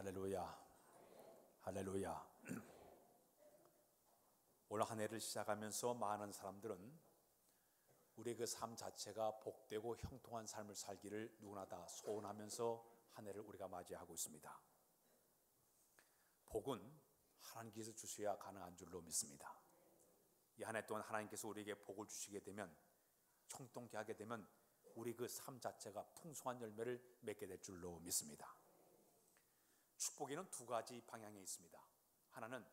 할렐루야, 할렐루야. 올 한 해를 시작하면서 많은 사람들은 우리의 그 삶 자체가 복되고 형통한 삶을 살기를 누구나 다 소원하면서 한 해를 우리가 맞이하고 있습니다. 복은 하나님께서 주셔야 가능한 줄로 믿습니다. 이 한 해 동안 하나님께서 우리에게 복을 주시게 되면, 형통케 하게 되면 우리 그 삶 자체가 풍성한 열매를 맺게 될 줄로 믿습니다. 축복에는 두 가지 방향이 있습니다. 하나는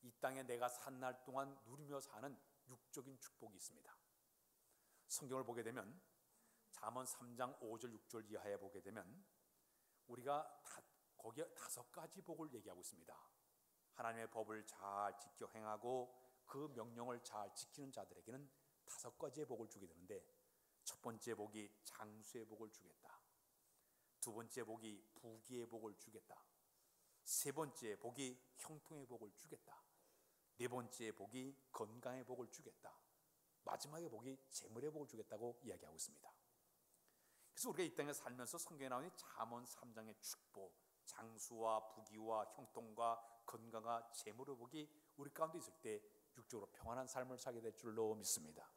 이 땅에 내가 산 날 동안 누리며 사는 육적인 축복이 있습니다. 성경을 보게 되면 잠언 3장 5절 6절 이하에 보게 되면 우리가 거기에 5가지 복을 얘기하고 있습니다. 하나님의 법을 잘 지켜 행하고 그 명령을 잘 지키는 자들에게는 5가지의 복을 주게 되는데, 첫 번째 복이 장수의 복을 주겠다, 두 번째 복이 부귀의 복을 주겠다, 세 번째 복이 형통의 복을 주겠다, 네 번째 복이 건강의 복을 주겠다, 마지막의 복이 재물의 복을 주겠다고 이야기하고 있습니다. 그래서 우리가 이 땅에 살면서 성경에 나오는 잠언 3장의 축복, 장수와 부귀와 형통과 건강과 재물의 복이 우리 가운데 있을 때 육적으로 평안한 삶을 살게 될 줄로 믿습니다.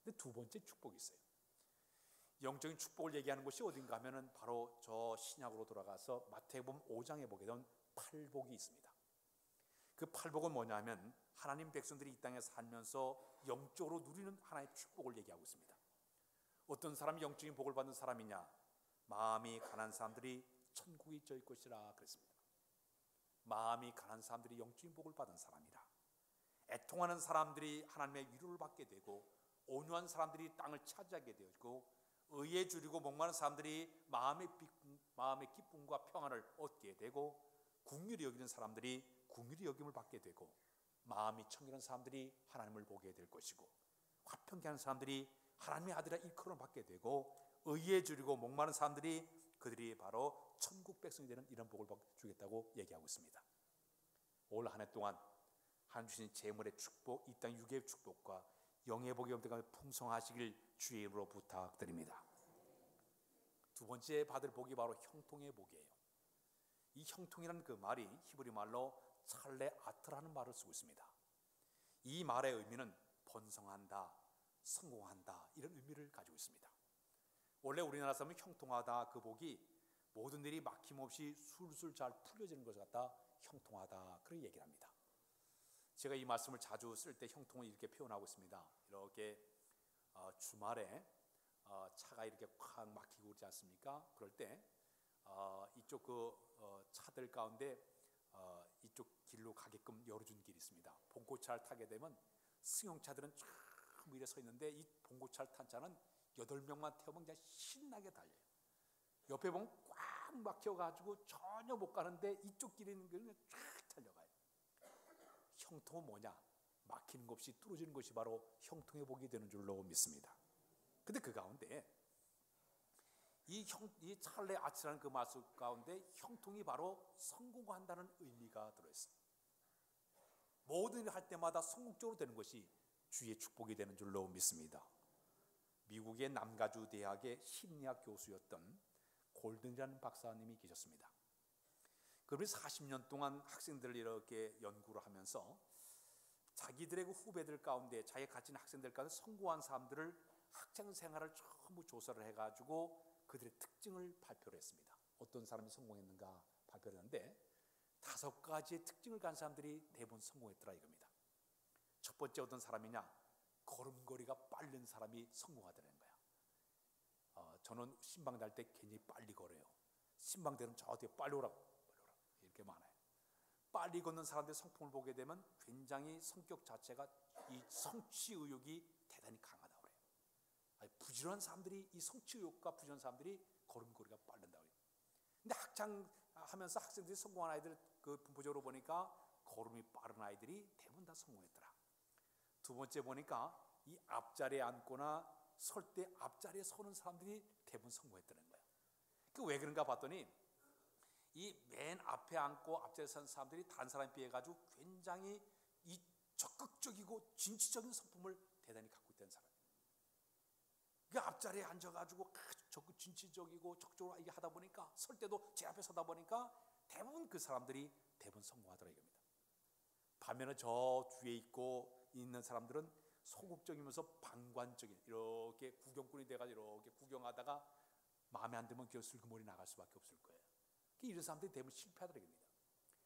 근데 두 번째 축복이 있어요. 영적인 축복을 얘기하는 곳이 어딘가 하면은 바로 저 신약으로 돌아가서 마태복음 5장에 보게 된 팔복이 있습니다. 그 팔복은 뭐냐면 하나님 백성들이 이 땅에 살면서 영적으로 누리는 하나의 축복을 얘기하고 있습니다. 어떤 사람이 영적인 복을 받는 사람이냐? 마음이 가난한 사람들이 천국에 있을 것이라 그랬습니다. 마음이 가난한 사람들이 영적인 복을 받은 사람이라. 애통하는 사람들이 하나님의 위로를 받게 되고, 온유한 사람들이 땅을 차지하게 되었고, 의에 줄이고 목마른 사람들이 마음의 기쁨과 평안을 얻게 되고, 긍휼히 여기는 사람들이 긍휼히 여김을 받게 되고, 마음이 청결한 사람들이 하나님을 보게 될 것이고, 화평케 하는 사람들이 하나님의 아들의 일컬음을 받게 되고, 의에 줄이고 목마른 사람들이 그들이 바로 천국 백성이 되는 이런 복을 주겠다고 얘기하고 있습니다. 올 한 해 동안 하나님 주신 재물의 축복, 이 땅 육의 축복과 영의 복이 엄청나게 풍성하시길 주의 이름으로 부탁드립니다. 두 번째 받을 복이 바로 형통의 복이에요. 이 형통이라는 그 말이 히브리 말로 찰레 아트라는 말을 쓰고 있습니다. 이 말의 의미는 번성한다, 성공한다, 이런 의미를 가지고 있습니다. 원래 우리나라 사람은 형통하다, 그 복이 모든 일이 막힘없이 술술 잘 풀려지는 것을 갖다 형통하다, 그렇게 얘기를 합니다. 제가 이 말씀을 자주 쓸 때 형통을 이렇게 표현하고 있습니다. 이렇게 주말에 차가 이렇게 콱 막히고 그러지 않습니까? 그럴 때 이쪽 차들 가운데 이쪽 길로 가게끔 열어준 길이 있습니다. 봉고차를 타게 되면 승용차들은 쫙 위에 서 있는데, 이 봉고차를 탄 차는 8명만 태우면 그냥 신나게 달려요. 옆에 보면 꽉 막혀가지고 전혀 못 가는데 이쪽 길에 있는 길은 쫙 달려가요. 형통은 뭐냐? 막히는 것 없이 뚫어지는 것이 바로 형통의 복이 되는 줄로 믿습니다. 근데 그 가운데 이 찰레 아치라는 그 말씀 가운데 형통이 바로 성공한다는 의미가 들어있어요. 모든 일을 할 때마다 성공적으로 되는 것이 주의 축복이 되는 줄로 믿습니다. 미국의 남가주 대학의 심리학 교수였던 골든이라는 박사님이 계셨습니다. 그분이 40년 동안 학생들을 이렇게 연구를 하면서 자기들의 그 후배들 가운데, 자기가 같이 있는 학생들 가운데 성공한 사람들을 학창 생활을 전부 조사를 해가지고 그들의 특징을 발표를 했습니다. 어떤 사람이 성공했는가 발표를 했는데 5가지의 특징을 가진 사람들이 대부분 성공했더라 이겁니다. 첫 번째 어떤 사람이냐? 걸음걸이가 빠른 사람이 성공하더라는 거야. 저는 신방 달 때 굉장히 빨리 걸어요. 신방대는 저 뒤에 빨리 오라고 이렇게 많아요. 빨리 걷는 사람들의 성품을 보게 되면 굉장히 성격 자체가 이 성취 의욕이 대단히 강하다고 그래요. 부지런한 사람들이, 이 성취 의욕과 부지런한 사람들이 걸음걸이가 빠른다고 그래요. 근데 학창하면서 학생들이 성공한 아이들 그 분포적으로 보니까 걸음이 빠른 아이들이 대부분 다 성공했더라. 두 번째 보니까 이 앞자리에 앉거나 설 때 앞자리에 서는 사람들이 대부분 성공했다는 거예요. 왜 그런가 봤더니 이 맨 앞에 앉고 앞자리에 선 사람들이 다른 사람에 비해 가지고 굉장히 이 적극적이고 진취적인 성품을 대단히 갖고 있다는 사람. 그 앞자리에 앉아가지고 적극 진취적이고 적극적으로 이게 하다 보니까, 설 때도 제 앞에 서다 보니까 대부분 그 사람들이 대부분 성공하더라 이겁니다. 반면에 저 뒤에 있는 사람들은 소극적이면서 방관적인, 이렇게 구경꾼이 돼가지고 이렇게 구경하다가 마음에 안 들면 그냥 슬그머니 나갈 수밖에 없을 거예요. 이런 사람들이 대부분 실패하더라 이겁니다.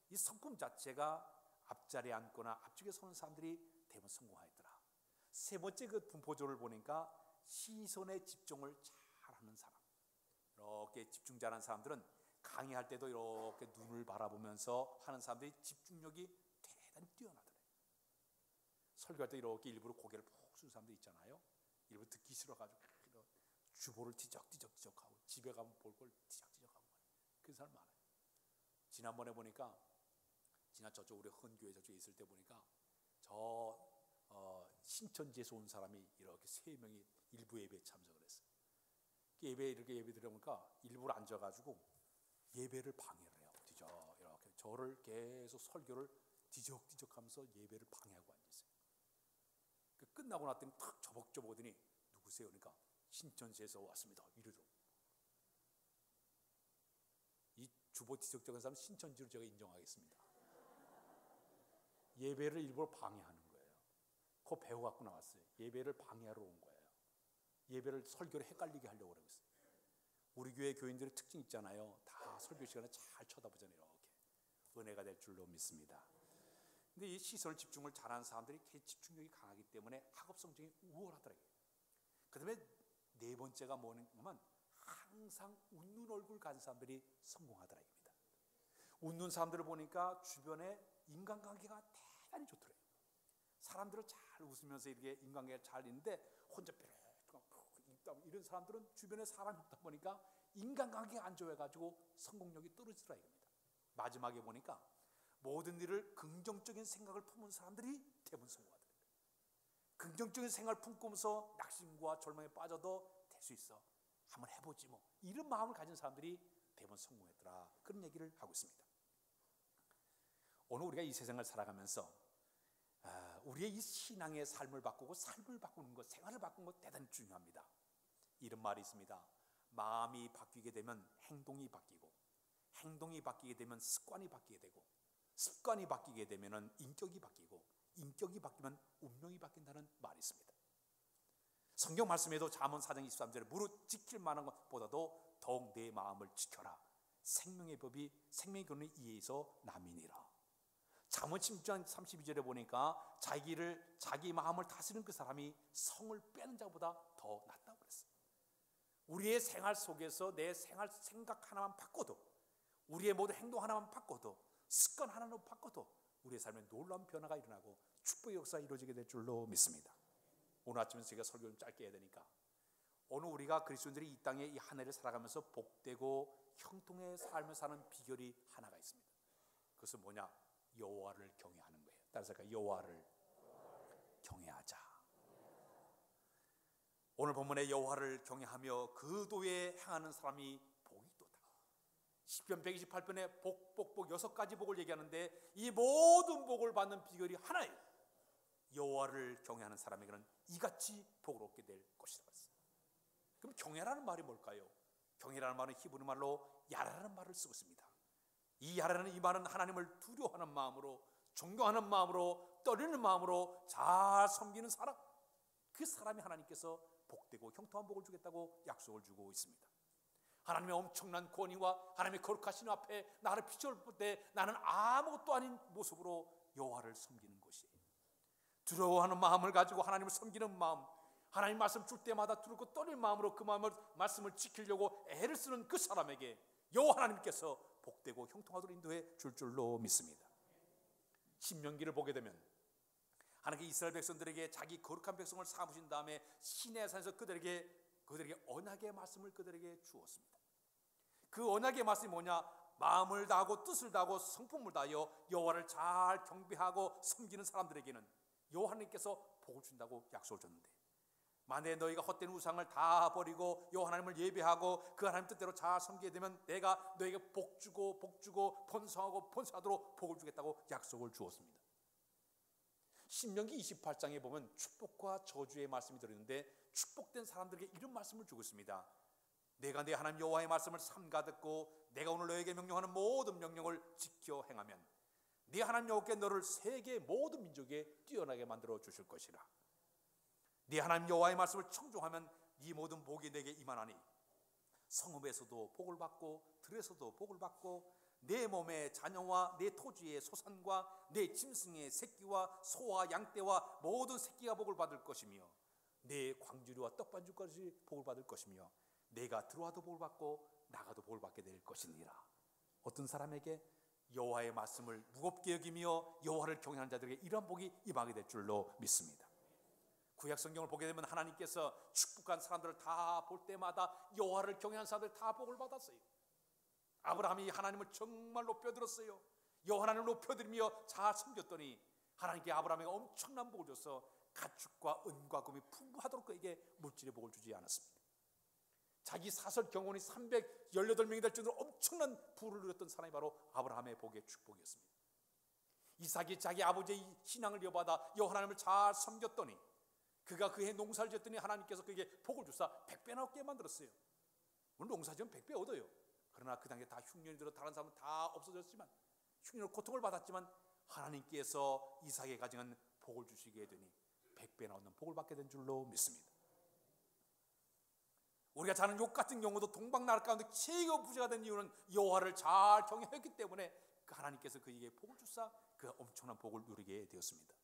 이 성품 자체가 앞자리에 앉거나 앞쪽에 서는 사람들이 대부분 성공하였더라. 세 번째 그 분포조를 보니까 시선에 집중을 잘하는 사람, 이렇게 집중 잘하는 사람들은 강의할 때도 이렇게 눈을 바라보면서 하는 사람들이 집중력이 대단히 뛰어나더래요. 설교할 때 이렇게 일부러 고개를 푹 숙인 사람들 있잖아요. 일부러 듣기 싫어가지고 주보를 뒤적뒤적하고 집에 가면 볼 걸 뒤적뒤적하고 그런 사람 많아요. 지난번에 보니까 저쪽 우리 헌교회 저쪽에 있을 때 보니까 신천지에서 온 사람이 이렇게 3명이 일부 예배에 참석을 했어요. 예배 이렇게 예배 들어보니까 일부러 앉아가지고 예배를 방해를 해요. 이렇게 저를 계속 설교를 뒤적뒤적하면서 예배를 방해하고 앉았어요. 끝나고 났더니 탁 저벅저벅하더니 누구세요? 그러니까 신천지에서 왔습니다. 이러더라고요. 이 주보 뒤적뒤적한 사람 신천지로 제가 인정하겠습니다. 예배를 일부러 방해하는 거예요. 그거 배워갖고 나왔어요. 예배를 방해하러 온 거예요. 예배를 설교를 헷갈리게 하려고 그러고 있어요. 우리 교회 교인들의 특징 있잖아요. 다 설교 시간에 잘 쳐다보잖아요. 이렇게 은혜가 될 줄로 믿습니다. 근데 이 시선을 집중을 잘하는 사람들이 집중력이 강하기 때문에 학업 성적이 우월하더라고요. 그 다음에 네 번째가 뭐냐면 항상 웃는 얼굴 가진 사람들이 성공하더라 이겁니다. 웃는 사람들을 보니까 주변에 인간관계가 대단히 좋더래요. 사람들을 잘 웃으면서 이렇게 인간관계가 잘 있는데 혼자 이런 사람들은 주변에 사람이 없다 보니까 인간관계가 안 좋아가지고 성공력이 떨어지더라 이겁니다. 마지막에 보니까 모든 일을 긍정적인 생각을 품은 사람들이 대부분 성공하더래요. 긍정적인 생각을 품고서 낙심과 절망에 빠져도 될 수 있어, 한번 해보지 뭐, 이런 마음을 가진 사람들이 대부분 성공했더라, 그런 얘기를 하고 있습니다. 오늘 우리가 이 세상을 살아가면서 우리의 이 신앙의 삶을 바꾸고 삶을 바꾸는 것, 생활을 바꾸는 것 대단히 중요합니다. 이런 말이 있습니다. 마음이 바뀌게 되면 행동이 바뀌고, 행동이 바뀌게 되면 습관이 바뀌게 되고, 습관이 바뀌게 되면 인격이 바뀌고, 인격이 바뀌면 운명이 바뀐다는 말이 있습니다. 성경 말씀에도 잠언 4장 23절에 무릇 지킬 만한 것보다도 더욱 내 마음을 지켜라. 생명의 법이 생명의 근원이 이에 있어 남이니라. 잠언 16장 32절에 보니까 자기 마음을 다스리는 그 사람이 성을 빼는 자보다 더 낫다고 그랬어요. 우리의 생활 속에서 내 생각 하나만 바꿔도, 우리의 모든 행동 하나만 바꿔도, 습관 하나만 바꿔도 우리의 삶에 놀라운 변화가 일어나고 축복의 역사가 이루어지게 될 줄로 믿습니다. 오늘 아침에 제가 설교 좀 짧게 해야 되니까, 오늘 우리가 그리스도인들이 이 땅에 이 한 해를 살아가면서 복되고 형통의 삶을 사는 비결이 하나가 있습니다. 그것은 뭐냐? 여호와를 경외하는 거예요. 따라서 여호와를 경외하자. 오늘 본문에 여호와를 경외하며 그 도에 행하는 사람이 복이 있도다. 시편 128편에 복 6가지 복을 얘기하는데 이 모든 복을 받는 비결이 하나예요. 여호와를 경외하는 사람에게는 이같이 복을 얻게 될 것이라고 했어요. 그럼 경외라는 말이 뭘까요? 경외라는 말은 히브리 말로 야라라는 말을 쓰고 있습니다. 이 야라는 이 말은 하나님을 두려워하는 마음으로, 존경하는 마음으로, 떨리는 마음으로 잘 섬기는 사람, 그 사람이 하나님께서 복되고 형통한 복을 주겠다고 약속을 주고 있습니다. 하나님의 엄청난 권위와 하나님의 거룩하신 앞에 나를 비춰볼 때 나는 아무것도 아닌 모습으로 여호와를 섬기는 것이에요. 두려워하는 마음을 가지고 하나님을 섬기는 마음, 하나님 말씀 줄 때마다 두렵고 떨리는 마음으로 그 말씀을 지키려고 애를 쓰는 그 사람에게 여호와 하나님께서 복되고 형통하도록 인도해 줄 줄로 믿습니다. 신명기를 보게 되면 하나님께 이스라엘 백성들에게 자기 거룩한 백성을 삼으신 다음에 시내산에서 그들에게 언약의 말씀을 그들에게 주었습니다. 그 언약의 말씀이 뭐냐? 마음을 다하고 뜻을 다하고 성품을 다하여 여호와를 잘 경배하고 섬기는 사람들에게는 여호와 하나님께서 복을 준다고 약속을 줬는데, 만약에 너희가 헛된 우상을 다 버리고 여호와 하나님을 예배하고 그 하나님 뜻대로 잘 섬기게 되면 내가 너에게 복주고 번성하고 번성하도록 복을 주겠다고 약속을 주었습니다. 신명기 28장에 보면 축복과 저주의 말씀이 들어있는데 축복된 사람들에게 이런 말씀을 주고 있습니다. 내가 내 하나님 여호와의 말씀을 삼가 듣고 내가 오늘 너에게 명령하는 모든 명령을 지켜 행하면 네 하나님 여호와께 너를 세계 모든 민족에 뛰어나게 만들어 주실 것이라. 네 하나님 여호와의 말씀을 청종하면 이 모든 복이 내게 임하나니 성읍에서도 복을 받고 들에서도 복을 받고 내 몸의 자녀와 내 토지의 소산과 내 짐승의 새끼와 소와 양떼와 모든 새끼가 복을 받을 것이며 내 광주리와 떡반죽까지 복을 받을 것이며 내가 들어와도 복을 받고 나가도 복을 받게 될 것이니라. 어떤 사람에게 여호와의 말씀을 무겁게 여기며 여호와를 경외하는 자들에게 이러한 복이 임하게 될 줄로 믿습니다. 구약 성경을 보게 되면 하나님께서 축복한 사람들을 다 볼 때마다 여호와를 경외하는 사람들 다 복을 받았어요. 아브라함이 하나님을 정말 높여들었어요. 여호와 하나님을 높여들이며 잘 섬겼더니 하나님께 아브라함에게 엄청난 복을 줘서 가축과 은과 금이 풍부하도록 그에게 물질의 복을 주지 않았습니다. 자기 사설 경원이 318명이 될 정도로 엄청난 부를 누렸던 사람이 바로 아브라함의 복의 축복이었습니다. 이삭이 자기 아버지의 신앙을 이어받아 여호와 하나님을 잘 섬겼더니 그가 그해 농사를 지었더니 하나님께서 그에게 복을 주사 100배나 얻게 만들었어요. 오늘 농사 지으면 100배 얻어요. 그러나 그 당시에 다 흉년이 들어 다른 사람은 다 없어졌지만 흉년으로 고통을 받았지만 하나님께서 이삭에게 가져간 복을 주시게 되니 100배나 얻는 복을 받게 된 줄로 믿습니다. 우리가 자는 욕 같은 경우도 동방나라 가운데 최고 부자가 된 이유는 여호와를 잘 경외했기 때문에 그 하나님께서 그에게 복을 주사 그 엄청난 복을 누리게 되었습니다.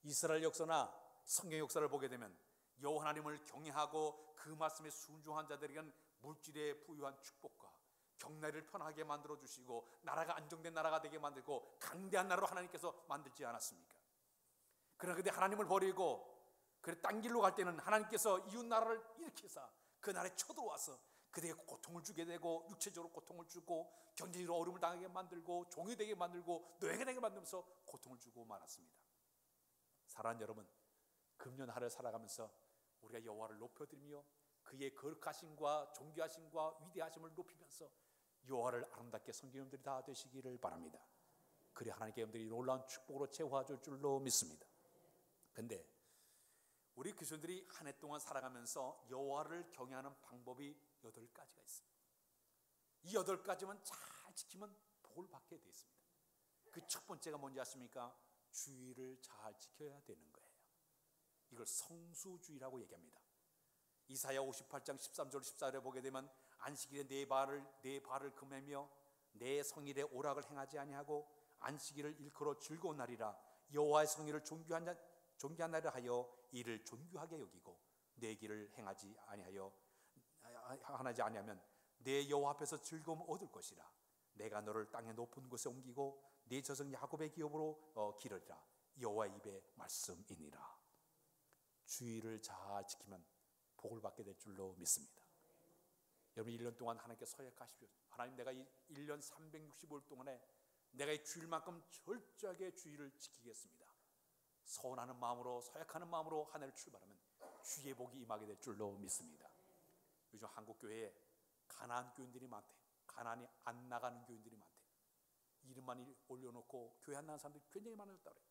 이스라엘 역사나 성경 역사를 보게 되면 여호와 하나님을 경외하고 그 말씀에 순종한 자들에게는 물질에 부유한 축복과 경내를 편하게 만들어 주시고 나라가 안정된 나라가 되게 만들고 강대한 나라로 하나님께서 만들지 않았습니까? 그러나 그때 하나님을 버리고 그래 딴 길로 갈 때는 하나님께서 이웃 나라를 일으켜서 그 나라에 쳐들어와서 그들에게 고통을 주게 되고 육체적으로 고통을 주고 경제적으로 어려움을 당하게 만들고 종이 되게 만들고 노예가 되게 만들면서 고통을 주고 말았습니다. 사랑하는 여러분, 금년 하루를 살아가면서 우리가 여호와를 높여드리며 그의 거룩하심과 존귀하심과 위대하심을 높이면서 여호와를 아름답게 섬기는 분들이 다 되시기를 바랍니다. 그래 하나님께 여러분들이 놀라운 축복으로 채워줄 줄로 믿습니다. 그런데 우리 그리스도인들이 한 해 동안 살아가면서 여호와를 경외하는 방법이 8가지가 있습니다. 이 8가지만 잘 지키면 복을 받게 되어 있습니다. 그 첫 번째가 뭔지 아십니까? 주의를 잘 지켜야 되는 거예요. 이걸 성수주의라고 얘기합니다. 이사야 58장 13절 14절에 보게 되면 안식일에 내 발을 금하며 내 성일에 오락을 행하지 아니하고 안식일을 일컬어 즐거운 날이라 여호와의 성일을 존귀한 날이라 하여 이를 존귀하게 여기고 내 길을 행하지 아니하면 내 여호와 앞에서 즐거움 얻을 것이라. 내가 너를 땅의 높은 곳에 옮기고 네 저성 야곱의 기업으로 기르리라. 여호와의 입의 말씀이니라. 주의를 잘 지키면 복을 받게 될 줄로 믿습니다. 여러분 1년 동안 하나님께 서약하십시오. 하나님, 내가 이 1년 365일 동안에 내가 이 주일만큼 철저하게 주의를 지키겠습니다. 서운하는 마음으로 서약하는 마음으로 한 해를 출발하면 주의 복이 임하게 될 줄로 믿습니다. 요즘 한국 교회에 가난한 교인들이 많대요. 가난이 안 나가는 교인들이 많대요. 이름만 올려놓고 교회 안 나가는 사람들이 굉장히 많아졌다 그래요.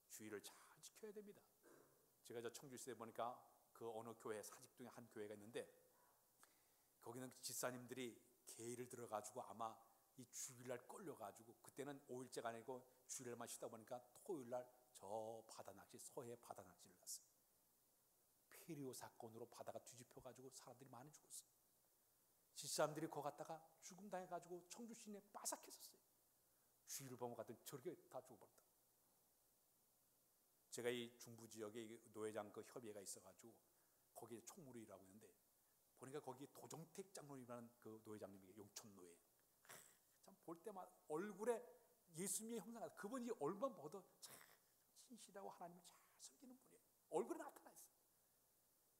주의를 잘 지켜야 됩니다. 제가 청주시대 보니까 그 어느 교회 사직동에 한 교회가 있는데 거기는 집사님들이 개를 들어가지고 아마 이 주일날 끌려가지고 그때는 5일째가 아니고 주일날만 쉬다 보니까 토요일날 저 바다 낚시 서해 바다 낚시를 갔어요. 페리오 사건으로 바다가 뒤집혀가지고 사람들이 많이 죽었어요. 집사람들이 거기 갔다가 죽음 당해가지고 청주 시내에 빠삭했었어요. 주일을 보면 갔더니 저렇게 다 죽어버렸다. 제가 이 중부 지역에 노회장 그 협의회가 있어가지고 거기에 총무리라고 있는데 보니까 거기 도정택 장로님이라는 그 노회장님이 용천노회 참 볼 때마다 얼굴에 예수님의 형상이 그분이 얼굴만 봐도 참 신실하고 하나님을 잘 섬기는 분이에요. 얼굴에 나타나 있어요.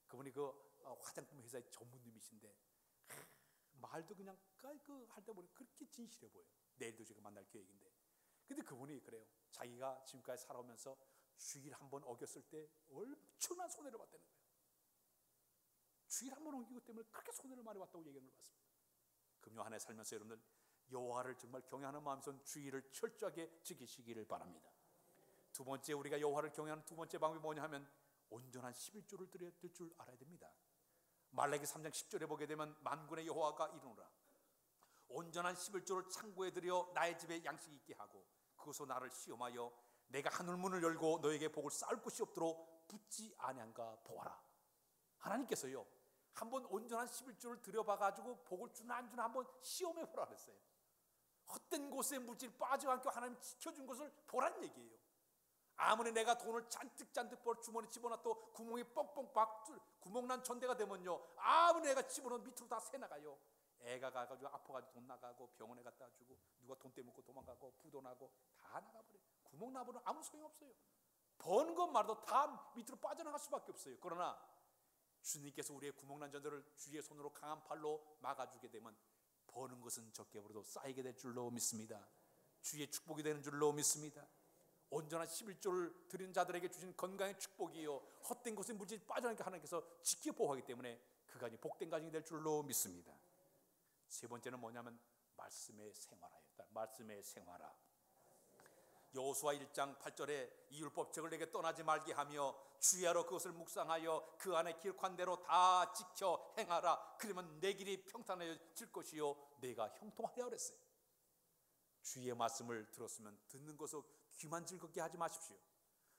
그분이 그 화장품 회사의 전무님이신데 말도 그냥 그 할 때 보니 그렇게 진실해 보여요. 내일도 제가 만날 계획인데 근데 그분이 그래요. 자기가 지금까지 살아오면서 주일 한 번 어겼을 때 엄청난 손해를 봤다는 거예요. 주일 한 번 어기고 때문에 그렇게 손해를 많이 봤다고 얘기하는 걸 봤습니다. 금요 한 해 살면서 여러분들 여호와를 정말 경외하는 마음에서 주의를 철저하게 지키시기를 바랍니다. 두 번째, 우리가 여호와를 경외하는 두 번째 방법이 뭐냐 하면 온전한 11조를 드려야 될 줄 알아야 됩니다. 말라기 3장 10절에 보게 되면 만군의 여호와가 이르노라 온전한 11조를 창고에 들여 나의 집에 양식이 있게 하고 그것으로 나를 시험하여 내가 하늘문을 열고 너에게 복을 쌓을 곳이 없도록 붙지 아니한가 보아라. 하나님께서요 한번 온전한 11조를 들여봐가지고 복을 주나 안 주나 한번 시험해 보라 그랬어요. 헛된 곳에 물질 빠지지 않고 하나님 지켜준 것을 보란 얘기예요. 아무리 내가 돈을 잔뜩 벌 주머니 집어넣어도 구멍이 뻥뻥 구멍난 천대가 되면요 아무리 내가 집어넣으면 밑으로 다 새나가요. 애가 가가지고 아파가지고 돈 나가고 병원에 갖다 주고 누가 돈 떼먹고 도망가고 부도나고 다 나가버려요. 구멍 나버리면 아무 소용없어요. 버는 것만으로도 다 밑으로 빠져나갈 수밖에 없어요. 그러나 주님께서 우리의 구멍난 자들을 주의 손으로 강한 팔로 막아주게 되면 버는 것은 적게 벌어도 쌓이게 될 줄로 믿습니다. 주의 축복이 되는 줄로 믿습니다. 온전한 11조를 드린 자들에게 주신 건강의 축복이요 헛된 곳에 물질이 빠져나가게 하나님께서 지켜 보호하기 때문에 그간이 복된 가정이 될 줄로 믿습니다. 세 번째는 뭐냐면 말씀의 생활화예요. 말씀의 생활화. 여호수아 1장 8절에 이 율법책을 내게 떠나지 말게 하며 주야로 그것을 묵상하여 그 안에 기록한 대로 다 지켜 행하라. 그러면 내 길이 평탄해질 것이요 내가 형통하리라 그랬어요. 주의 말씀을 들었으면 듣는 것을 귀만 즐겁게 하지 마십시오.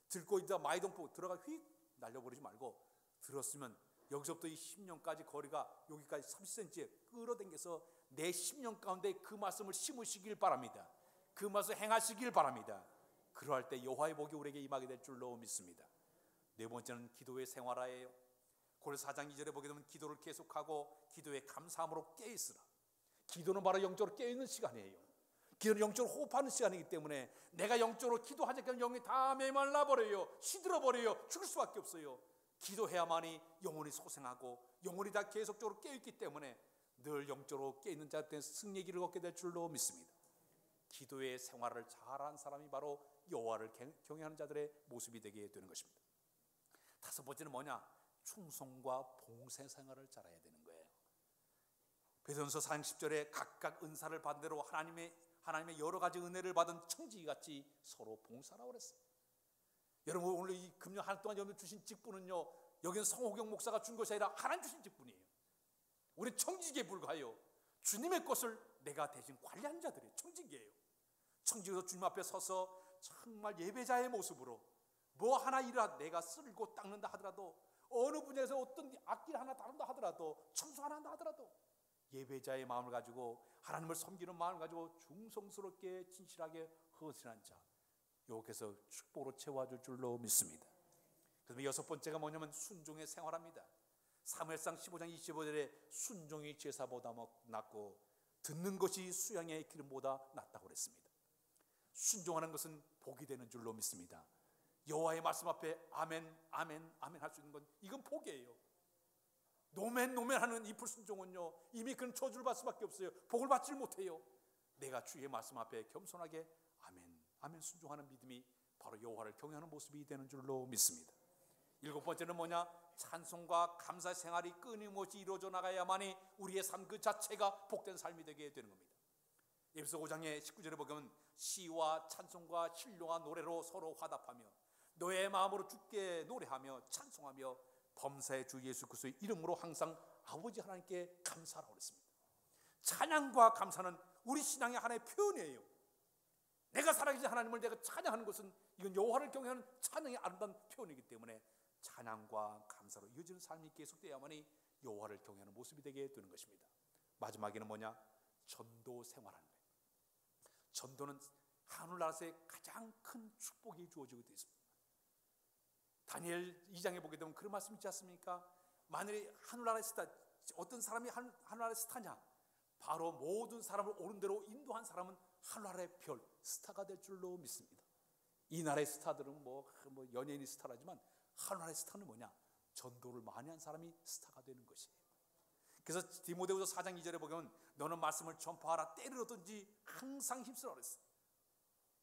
듣고 있다 마이동포 들어가 휙 날려버리지 말고 들었으면 여기서부터 이 10년까지 거리가 여기까지 30cm에 끌어당겨서 내 10년 가운데 그 말씀을 심으시길 바랍니다. 그 말씀 행하시길 바랍니다. 그러할 때 여호와의 복이 우리에게 임하게 될 줄로 믿습니다. 네 번째는 기도의 생활화예요. 고린도서 4장 2절에 보게 되면 기도를 계속하고 기도의 감사함으로 깨있으라. 기도는 바로 영적으로 깨있는 시간이에요. 기도는 영적으로 호흡하는 시간이기 때문에 내가 영적으로 기도하니까 영이 다 메말라버려요. 시들어버려요. 죽을 수밖에 없어요. 기도해야만이 영혼이 소생하고 영혼이 다 계속적으로 깨있기 때문에 늘 영적으로 깨있는 자한테 승리의 길을 걷게 될 줄로 믿습니다. 기도의 생활을 잘한 사람이 바로 여호와를 경외하는 자들의 모습이 되게 되는 것입니다. 다섯 번째는 뭐냐? 충성과 봉사 생활을 잘해야 되는 거예요. 베드로전서 4장 10절에 각각 은사를 받은 대로 하나님의 여러 가지 은혜를 받은 청지기같이 서로 봉사라고 그랬어요. 여러분 오늘 이 금년 한 해 동안 여러분 주신 직분은요 여기는 성호경 목사가 준 것이 아니라 하나님 주신 직분이에요. 우리 청지기에 불과해요. 주님의 것을 내가 대신 관리하는 자들이에요. 청지기예요. 청지기에서 주님 앞에 서서 정말 예배자의 모습으로 뭐 하나 일을 내가 쓸고 닦는다 하더라도 어느 분야에서 어떤 악기를 하나 다룬다 하더라도 청소 하나 한다 하더라도 예배자의 마음을 가지고 하나님을 섬기는 마음을 가지고 중성스럽게 진실하게 헌신한 자 여호와께서 축복으로 채워줄 줄로 믿습니다. 그다음에 여섯 번째가 뭐냐면 순종의 생활합니다. 사무엘상 15장 25절에 순종이 제사보다 낫고 듣는 것이 수양의 기름보다 낫다고 그랬습니다. 순종하는 것은 복이 되는 줄로 믿습니다. 여호와의 말씀 앞에 아멘 아멘 아멘 할 수 있는 건 이건 복이에요. 노멘 하는 이 불순종은요 이미 그는 저주를 받을 수밖에 없어요. 복을 받질 못해요. 내가 주의 말씀 앞에 겸손하게 아멘 아멘 순종하는 믿음이 바로 여호와를 경외하는 모습이 되는 줄로 믿습니다. 일곱 번째는 뭐냐? 찬송과 감사 생활이 끊임없이 이루어져 나가야만이 우리의 삶 그 자체가 복된 삶이 되게 되는 겁니다. 에베소 5장의 19절에 보면 시와 찬송과 신령한 노래로 서로 화답하며 너의 마음으로 주께 노래하며 찬송하며 범사의 주 예수 그리스도의 이름으로 항상 아버지 하나님께 감사하라고 그랬습니다. 찬양과 감사는 우리 신앙의 하나의 표현이에요. 내가 살아계신 하나님을 내가 찬양하는 것은 이건 여호와를 경외하는 찬양의 아름다운 표현이기 때문에 찬양과 감사로 이어지는 삶이 계속되어야만이 여호와를 경외하는 모습이 되게 되는 것입니다. 마지막에는 뭐냐? 전도 생활하는 거예요. 전도는 하늘나라에서 가장 큰 축복이 주어지고 있습니다. 다니엘 2장에 보게 되면 그런 말씀 있지 않습니까? 만일에 하늘나라의 스타, 어떤 사람이 하늘나라의 스타냐? 바로 모든 사람을 옳은 대로 인도한 사람은 하늘나라의 별, 스타가 될 줄로 믿습니다. 이 나라의 스타들은 뭐 연예인이 스타라지만 하늘나라의 스타는 뭐냐? 전도를 많이 한 사람이 스타가 되는 것이에요. 그래서 디모데후서 4장 2절에 보면 너는 말씀을 전파하라 때를 얻든지 항상 힘쓰라 그랬어요.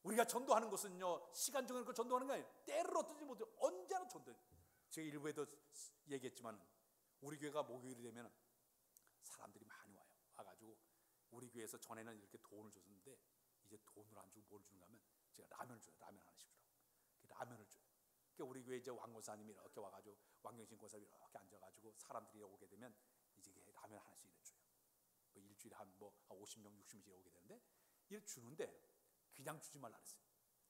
우리가 전도하는 것은요 시간 정해놓고 전도하는 게 아니에요. 때를 얻든지 못해 언제나 전도해요. 제가 일부에도 얘기했지만 우리 교회가 목요일이 되면 사람들이 많이 와요. 와가지고 우리 교회에서 전에는 이렇게 돈을 줬는데 이제 돈을 안 주고 뭘 주는가 하면 제가 라면을 줘요. 라면 하나씩 주라고. 라면을 줘요. 우리 교회 이제 왕고사님이 이렇게 와가지고 왕경신 고사님이 이렇게 앉아가지고 사람들이 오게 되면 이제 라면 하나씩 이렇게 줘요. 뭐 일주일에 한 50명, 60명씩 오게 되는데 이렇게 주는데 그냥 주지 말라 그랬어요.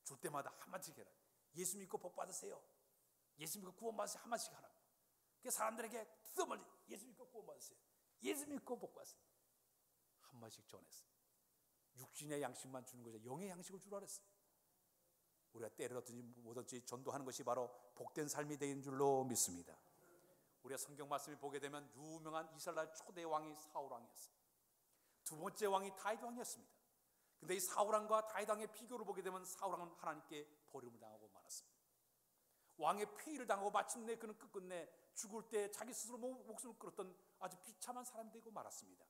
줄 때마다 한 마디씩 해라. 예수 믿고 복 받으세요. 예수 믿고 구원 받으세요. 한 마디씩 하라고. 그 사람들에게 뜨거멀리 예수 믿고 구원 받으세요. 예수 믿고 복 받으세요. 한 마디씩 전했어요. 육신의 양식만 주는 것이 영의 양식을 주라 그랬어요. 우리가 때를 얻든지 뭐든지 전도하는 것이 바로 복된 삶이 되는 줄로 믿습니다. 우리가 성경 말씀을 보게 되면 유명한 이스라엘 초대 왕이 사울 왕이었어요. 두 번째 왕이 다윗 왕이었습니다. 근데 이 사울 왕과 다윗 왕의 비교를 보게 되면 사울 왕은 하나님께 버림을 당하고 말았습니다. 왕의 폐위를 당하고 마침내 그는 끝끝내 죽을 때 자기 스스로 목숨을 끊었던 아주 비참한 사람이 되고 말았습니다.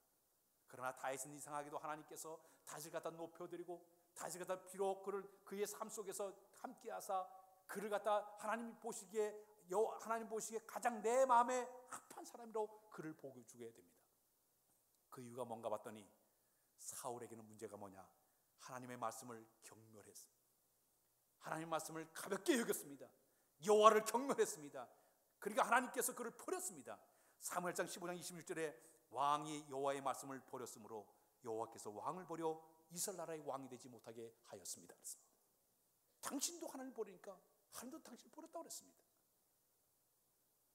그러나 다윗은 이상하게도 하나님께서 다윗을 갖다 높여드리고 다윗을 갖다 비록 그의 삶 속에서 함께하사 그를 갖다 하나님 보시기에 가장 내 마음에 합한 사람으로 그를 복을 주게 됩니다. 그 이유가 뭔가 봤더니 사울에게는 문제가 뭐냐? 하나님의 말씀을 경멸했습니다. 하나님의 말씀을 가볍게 여겼습니다. 여호와를 경멸했습니다. 그러니까 하나님께서 그를 버렸습니다. 사무엘상 15장 26절에 왕이 여호와의 말씀을 버렸으므로 여호와께서 왕을 버려 이스라엘 나라의 왕이 되지 못하게 하였습니다. 당신도 하나님을 버리니까 하나님도 당신을 버렸다고 그랬습니다.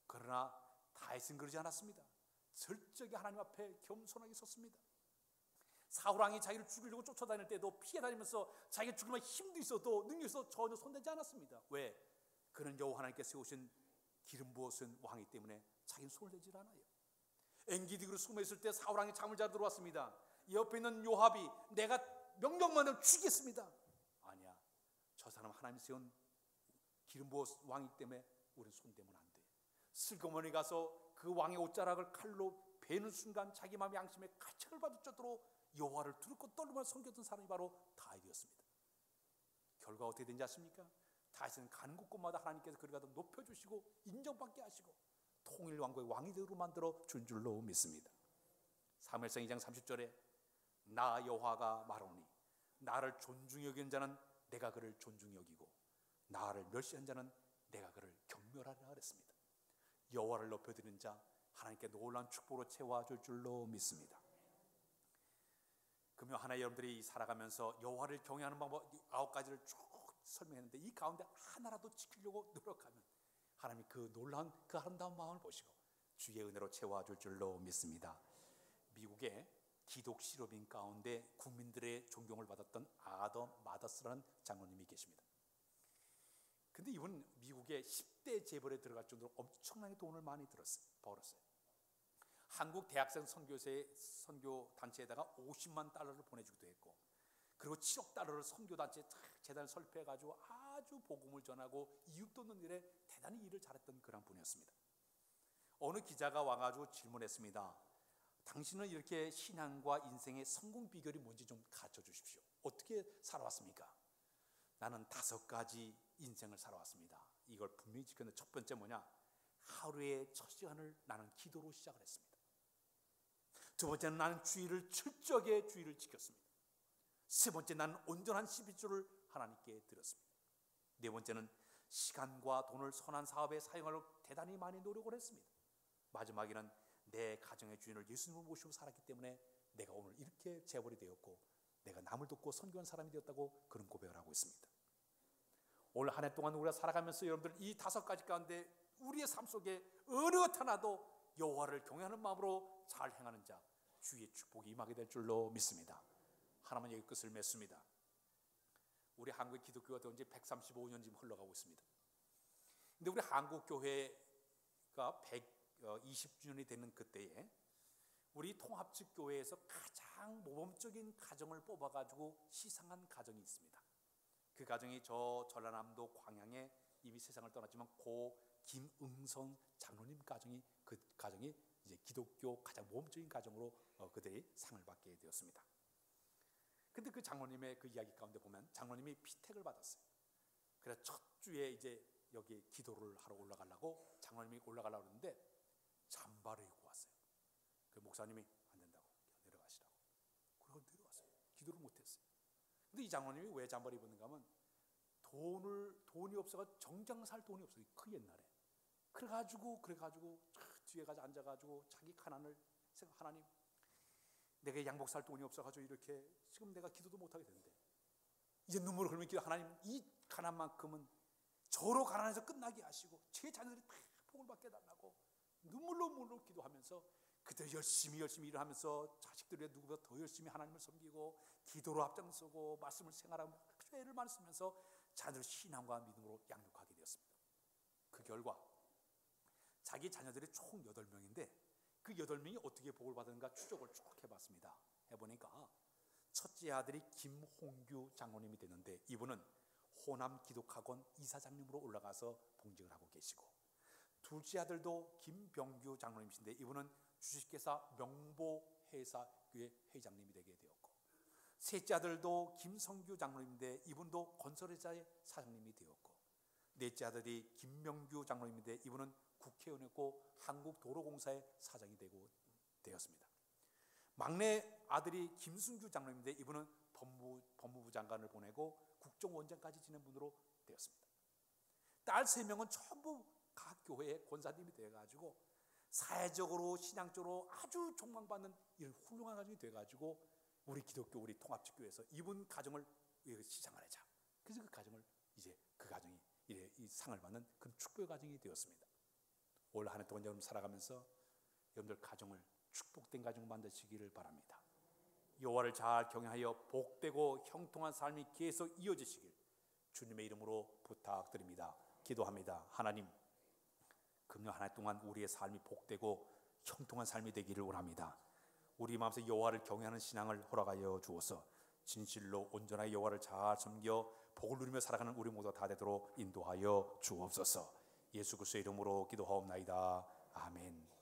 그러나 다윗은 그러지 않았습니다. 절저하게 하나님 앞에 겸손하게 섰습니다. 사울 왕이 자기를 죽이려고 쫓아다닐 때도 피해 다니면서 자기가 죽으면 힘도 있어도 능력이 있어도 전혀 손대지 않았습니다. 왜? 그는 여호와 하나님께 세우신 기름 부으신 왕이기 때문에 자기는 손을 대지 않아요. 엔기디로 숨어 있을 때 사울 왕이 잠을 자러 들어왔습니다. 옆에 있는 요압이 내가 명령만 하면 죽이겠습니다. 아니야, 저 사람 하나님 세운 기름 부으신 왕이기 때문에 우리는 손대면 안 돼. 슬그머니 가서 그 왕의 옷자락을 칼로 베는 순간 자기 마음의 양심에 가책을 받을 정도로 여호와를 두렵고 떨면서 섬겼던 사람이 바로 다윗이었습니다. 결과 어떻게 된지 아십니까? 다윗은 가는 곳곳마다 하나님께서 그를 갖다 높여주시고 인정받게 하시고 통일왕국의 왕이되도록 만들어 준 줄로 믿습니다. 사무엘상 2장 30절에 나 여호와가 말하노니 나를 존중히 여기는 자는 내가 그를 존중히 여기고 나를 멸시한 자는 내가 그를 경멸하리라 그랬습니다. 여호와를 높여드리는 자 하나님께 놀라운 축복으로 채워줄 줄로 믿습니다. 금요 하나 여러분들이 살아가면서 여호와를 경외하는 방법 9가지를 쭉 설명했는데 이 가운데 하나라도 지키려고 노력하면 하나님이 그 놀라운 그 아름다운 마음을 보시고 주의 은혜로 채워줄 줄로 믿습니다. 미국의 기독 실업인 가운데 국민들의 존경을 받았던 아더 마더스라는 장로님이 계십니다. 근데 이분 미국의 10대 재벌에 들어갈 정도로 엄청나게 돈을 많이 벌었어요. 한국 대학생 선교 단체에다가 $50만 보내주기도 했고, 그리고 $7억 선교 단체 재단을 설립해가지고 아주 복음을 전하고 이웃 돕는 일에 대단히 일을 잘했던 그런 분이었습니다. 어느 기자가 와가지고 질문했습니다. 당신은 이렇게 신앙과 인생의 성공 비결이 뭔지 좀 가르쳐 주십시오. 어떻게 살아왔습니까? 나는 5가지 인생을 살아왔습니다. 이걸 분명히 지켰는데 첫 번째 뭐냐? 하루의 첫 시간을 나는 기도로 시작을 했습니다. 두 번째는 나는 철저하게 주의를 지켰습니다. 세 번째 나는 온전한 12조를 하나님께 드렸습니다. 네 번째는 시간과 돈을 선한 사업에 사용하려고 대단히 많이 노력을 했습니다. 마지막에는 내 가정의 주인을 예수님을 모시고 살았기 때문에 내가 오늘 이렇게 재벌이 되었고 내가 남을 돕고 선교한 사람이 되었다고 그런 고백을 하고 있습니다. 올 한 해 동안 우리가 살아가면서 여러분들 이 5가지 가운데 우리의 삶 속에 어느 것 하나도 여호와를 경외하는 마음으로 잘 행하는 자 주의 축복이 임하게 될 줄로 믿습니다. 하나만 여기 끝을 맺습니다. 우리 한국의 기독교가 된 지 135년 지금 흘러가고 있습니다. 근데 우리 한국 교회가 120주년이 되는 그때에 우리 통합측 교회에서 가장 모범적인 가정을 뽑아가지고 시상한 가정이 있습니다. 그 가정이 저 전라남도 광양에 이미 세상을 떠났지만 고 김응성 장로님 가정이 그 가정이 이제 기독교 가장 모범적인 가정으로 그들이 상을 받게 되었습니다. 근데 그 장로님의 그 이야기 가운데 보면 장로님이 피택을 받았어요. 그래서 첫 주에 이제 여기 기도를 하러 올라가려고 장로님이 올라가려고 하는데 잠바를 입고 왔어요. 그 목사님이 안 된다고 내려가시라고. 그러고 내려왔어요. 기도를 못했어요. 근데 이 장로님이 왜 잠바를 입었는가 하면 돈이 없어가 정장 살 돈이 없어요. 그 옛날에. 그래가지고 뒤에 가서 앉아가지고 자기 가난을 생각. 하나님, 내가 양복 살 돈이 없어가지고 이렇게 지금 내가 기도도 못하게 되는데 이제 눈물을 흘리며 기도. 하나님, 이 가난만큼은 저로 가난해서 끝나게 하시고 제 자녀들이 다 복을 받게 해달라고 눈물로 기도하면서 그때 열심히 일을 하면서 자식들이 누구보다 더 열심히 하나님을 섬기고 기도로 앞장서고 말씀을 생활하고 아주 애를 많이 쓰면서 자녀를 신앙과 믿음으로 양육하게 되었습니다. 그 결과 자기 자녀들이 총 8명인데 그 8명이 어떻게 복을 받았는가 추적을 쭉 해봤습니다. 해보니까 첫째 아들이 김홍규 장로님이 되는데 이분은 호남 기독학원 이사장님으로 올라가서 봉직을 하고 계시고, 둘째 아들도 김병규 장로님이신데 이분은 주식회사 명보회사교회 회장님이 되게 되었고, 셋째 아들도 김성규 장로님인데 이분도 건설회사의 사장님이 되었고, 넷째 아들이 김명규 장로님인데 이분은 국회의원이었고 한국도로공사의 사장이 되었습니다. 막내 아들이 김순규 장로님인데 이분은 법무부 장관을 보내고 국정원장까지 지낸 분으로 되었습니다. 딸 3명은 전부 각 교회의 권사님이 되어가지고 사회적으로 신앙적으로 아주 존망받는 이런 훌륭한 가정이 되어가지고 우리 기독교 우리 통합집교회에서 이분 가정을 시장을 하자. 그래서 그 가정을 이제 그 가정이 이 상을 받는 그런 축복의 가정이 되었습니다. 올 한 해 동안 여러분 살아가면서 여러분들 가정을 축복된 가정 만드시기를 바랍니다. 여호와를 잘 경외하여 복되고 형통한 삶이 계속 이어지시길 주님의 이름으로 부탁드립니다. 기도합니다. 하나님, 금년 한 해 동안 우리의 삶이 복되고 형통한 삶이 되기를 원합니다. 우리 마음속에 여호와를 경외하는 신앙을 허락하여 주어서 진실로 온전하게 여호와를 잘 섬겨 복을 누리며 살아가는 우리 모두가 다 되도록 인도하여 주옵소서. 예수 그리스도의 이름으로 기도하옵나이다. 아멘.